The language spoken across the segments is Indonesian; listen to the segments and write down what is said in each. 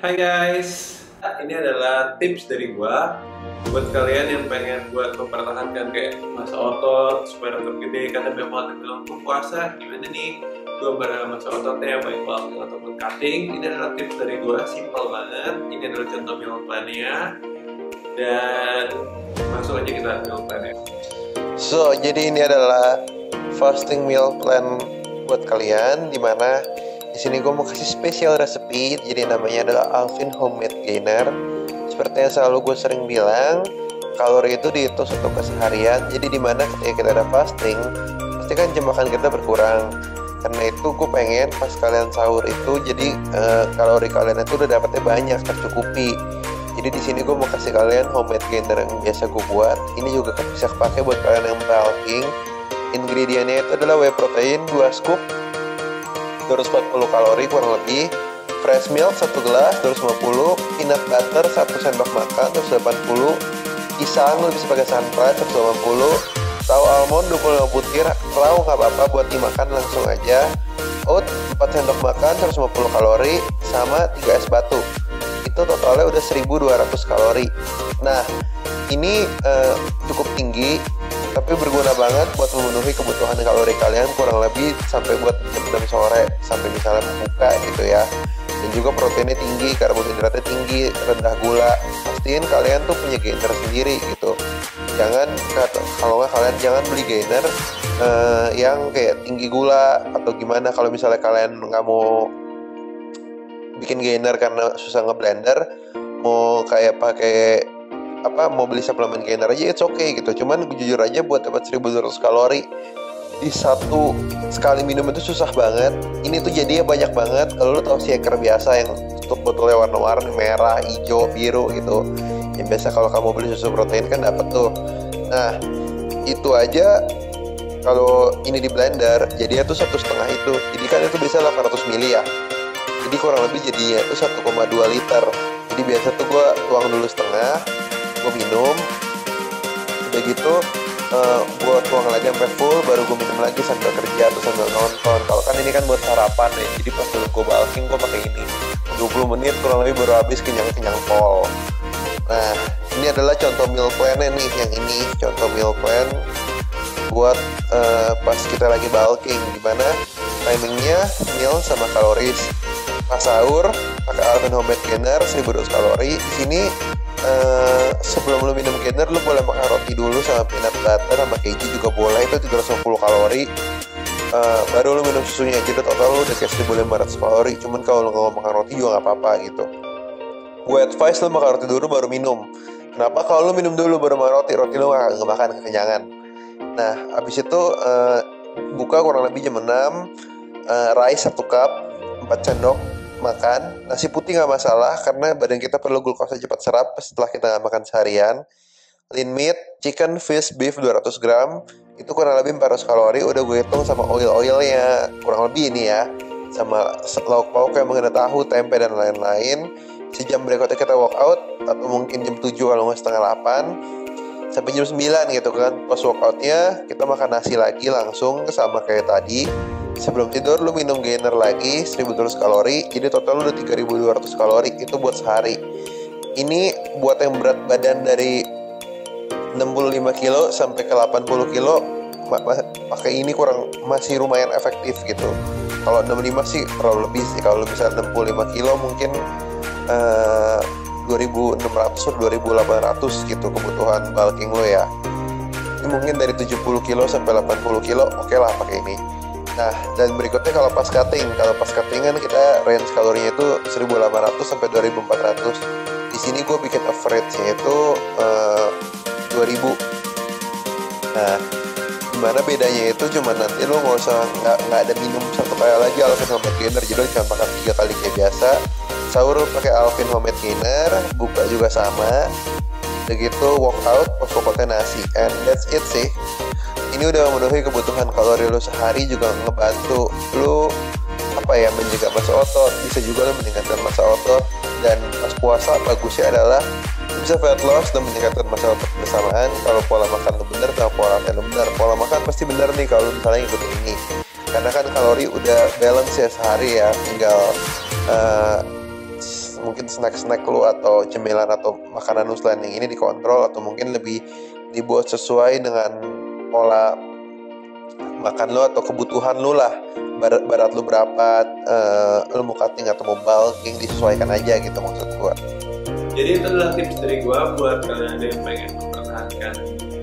Hai guys, ini adalah tips dari gua buat kalian yang pengen buat mempertahankan kayak masa otot supaya tetap gede. Karena memang dalam puasa gimana nih gua masa ototnya baik bulking ataupun cutting. Ini adalah tips dari gua, simple banget. Ini adalah contoh meal plan-nya dan langsung aja kita meal plan-nya. So, jadi ini adalah fasting meal plan buat kalian, dimana di sini gue mau kasih spesial resepi. Jadi namanya adalah Alvin Homemade Gainer. Seperti yang selalu gue sering bilang, kalori itu dihitung satu keseharian. Jadi dimana ketika kita ada fasting, pasti kan jam makan kita berkurang. Karena itu gue pengen pas kalian sahur itu, jadi kalori kalian itu udah dapetnya banyak, tercukupi. Jadi di sini gue mau kasih kalian homemade gainer yang biasa gue buat. Ini juga bisa kepake buat kalian yang bulking. Ingredientnya itu adalah whey protein 2 scoop, 240 kalori kurang lebih, fresh milk 1 gelas 250, peanut butter 1 sendok makan 280, pisang lu bisa pakai sunflower 180, tahu almond 25 butir, kalau nggak apa-apa buat dimakan langsung aja, oat 4 sendok makan 150 kalori, sama 3 es batu. Itu totalnya udah 1200 kalori. Nah, ini cukup tinggi, tapi berguna banget buat memenuhi kebutuhan kalori kalian kurang lebih sampai buat jam 6 sore sampai misalnya membuka gitu ya. Dan juga proteinnya tinggi, karbohidratnya tinggi, rendah gula. Pastiin kalian tuh punya gainer sendiri gitu. Jangan, kalau nggak kalian jangan beli gainer yang kayak tinggi gula atau gimana. Kalau misalnya kalian nggak mau bikin gainer karena susah ngeblender, mau kayak pakai mau beli suplemen gainer aja, it's okay gitu. Cuman jujur aja buat dapat 1200 kalori di satu sekali minum itu susah banget. Ini tuh jadinya banyak banget. Kalau lu tau shaker biasa yang tutup botolnya warna-warni merah, hijau, biru gitu, yang biasa kalau kamu beli susu protein kan dapet tuh. Nah, itu aja kalau ini di blender jadinya tuh 1,5 itu. Jadi kan itu bisa 800 ml ya. Jadi kurang lebih jadinya itu 1,2 liter. Jadi biasa tuh gue tuang dulu setengah, gue minum, udah gitu gue tuang lagi sampai full, baru gue minum lagi sambil kerja atau sambil nonton. Kalau kan ini kan buat sarapan ya, jadi pas dulu gue bulking gue pakai ini 20 menit kurang lebih baru habis, kenyang pol. Nah, ini adalah contoh meal plan-nya nih, yang ini contoh meal plan buat pas kita lagi bulking, dimana timingnya meal sama kaloris. Pas sahur pakai Alvin Homemade Gainer 1200 kalori. Di sini sebelum lu minum gainer lu boleh makan roti dulu sama peanut butter sama keju juga boleh, itu 350 kalori. Baru lu minum susunya aja, total lu udah kayak 1500 kalori. Cuman kalau lu nggak mau makan roti juga nggak apa-apa gitu. Gue advice lu makan roti dulu baru minum. Kenapa? Kalau lu minum dulu baru makan roti lu nggak makan kekenyangan. Nah, abis itu buka kurang lebih jam 6. Rice 1 cup 4 sendok makan. Nasi putih nggak masalah karena badan kita perlu glukosa cepat serap setelah kita nggak makan seharian. Lean meat, chicken, fish, beef 200 gram, itu kurang lebih 400 kalori. Udah gue hitung sama oilnya kurang lebih ini ya, sama lauk pauk kayak mengenai tahu, tempe dan lain-lain. Sejam berikutnya kita walk out, atau mungkin jam 7 kalau nggak setengah 8 sampai jam 9 gitu kan. Pas walkoutnya kita makan nasi lagi langsung sama kayak tadi. Sebelum tidur lu minum gainer lagi 1200 kalori. Jadi total lu udah 3200 kalori. Itu buat sehari. Ini buat yang berat badan dari 65 kilo sampai ke 80 kilo, pakai ini masih lumayan efektif gitu. Kalau 65 sih terlalu lebih sih. Kalau lu bisa 65 kilo mungkin 2600 atau 2800 gitu kebutuhan bulking lo ya. Ini mungkin dari 70 kilo sampai 80 kilo oke lah pakai ini. Nah, dan berikutnya kalau pas cutting kan kita range kalorinya itu 1800 sampai 2400. Di sini gue bikin average-nya itu 2000. Nah, gimana bedanya itu cuma nanti lo nggak ada minum satu kali lagi Alvin Homemade Gainer, jadi lo cuma makan 3 kali kayak biasa. Sahur pakai Alvin Homemade Gainer, buka juga sama. Begitu walk out, pas pokoknya nasi, and that's it sih. Ini udah memenuhi kebutuhan kalori lu sehari, juga ngebantu lu menjaga massa otot, bisa juga lu meningkatkan massa otot. Dan pas puasa bagusnya adalah lu bisa fat loss dan meningkatkan massa otot bersamaan kalau pola makan lu bener sama pola latihan lu bener. Pola makan pasti bener nih kalau misalnya ngikutin ini, karena kan kalori udah balance ya sehari ya, tinggal mungkin snack-snack lu atau cemilan atau makanan lu selain yang ini dikontrol, atau mungkin lebih dibuat sesuai dengan pola makan lu atau kebutuhan lu lah. Berat lu berapa, lu mau cutting atau mau bulking, disesuaikan aja gitu maksud gua. Jadi itu adalah tips dari gua buat kalian yang pengen mempertahankan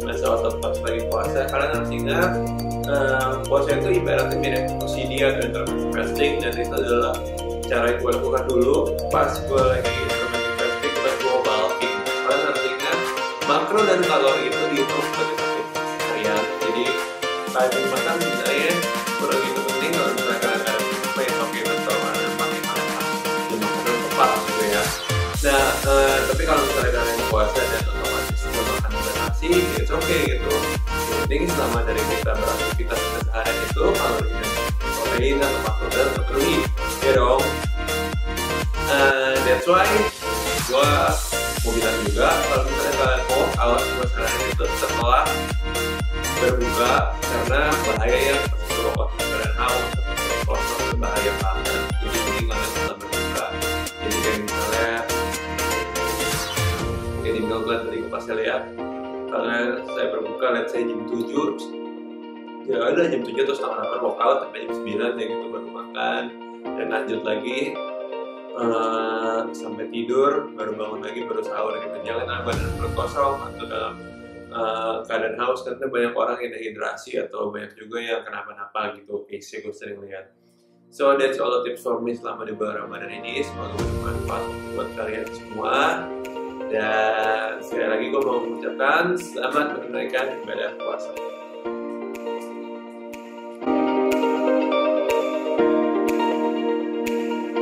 masa otot pas lagi puasa. Kalian harus ingat, puasa itu ibaratnya mirip OCD atau intermittent fasting, dan itu adalah cara yang gue lakukan dulu pas gue lagi intermittent fasting dan gue bulking. Kalian harus ingat, makro dan kalori itu dihitung sebagai satu harian. Jadi rajin makan sebenarnya kurang itu penting. Kalau misalnya kalian ada main oke betul mana pakai dan makanan tepat gitu ya. Nah, tapi kalau misalnya kalian puasa dan otomatis gue makan nasi, it's okay gitu. Yang penting selama dari kita beraktivitas keseharian itu kalorinya protein atau makronutrien terpenuhi, ya dong. That's why gue mau bilang juga kalau misalnya kalian mau awas masalahnya itu setelah berbuka, karena bahaya ya kalau waktu kalian haus atau berbahaya banget. Jadi mending kalian setelah berbuka. Jadi kayak misalnya kayak di Melbourne tadi gue pasti lihat, karena saya berbuka, let's say jam 7, ya ada jam 7 atau setengah 8 workout, sampai jam 9 ya gitu baru makan, dan lanjut lagi sampai tidur, baru bangun lagi, baru sahur gitu. Jangan dalam badan perut kosong atau dalam keadaan haus, karena banyak orang yang dehidrasi atau banyak juga yang kenapa-napa gitu, case gue sering lihat. So that's all the tips for me selama di bulan Ramadan ini. Semoga bermanfaat buat kalian semua. Dan sekali lagi gue mau mengucapkan selamat menunaikan ibadah puasa.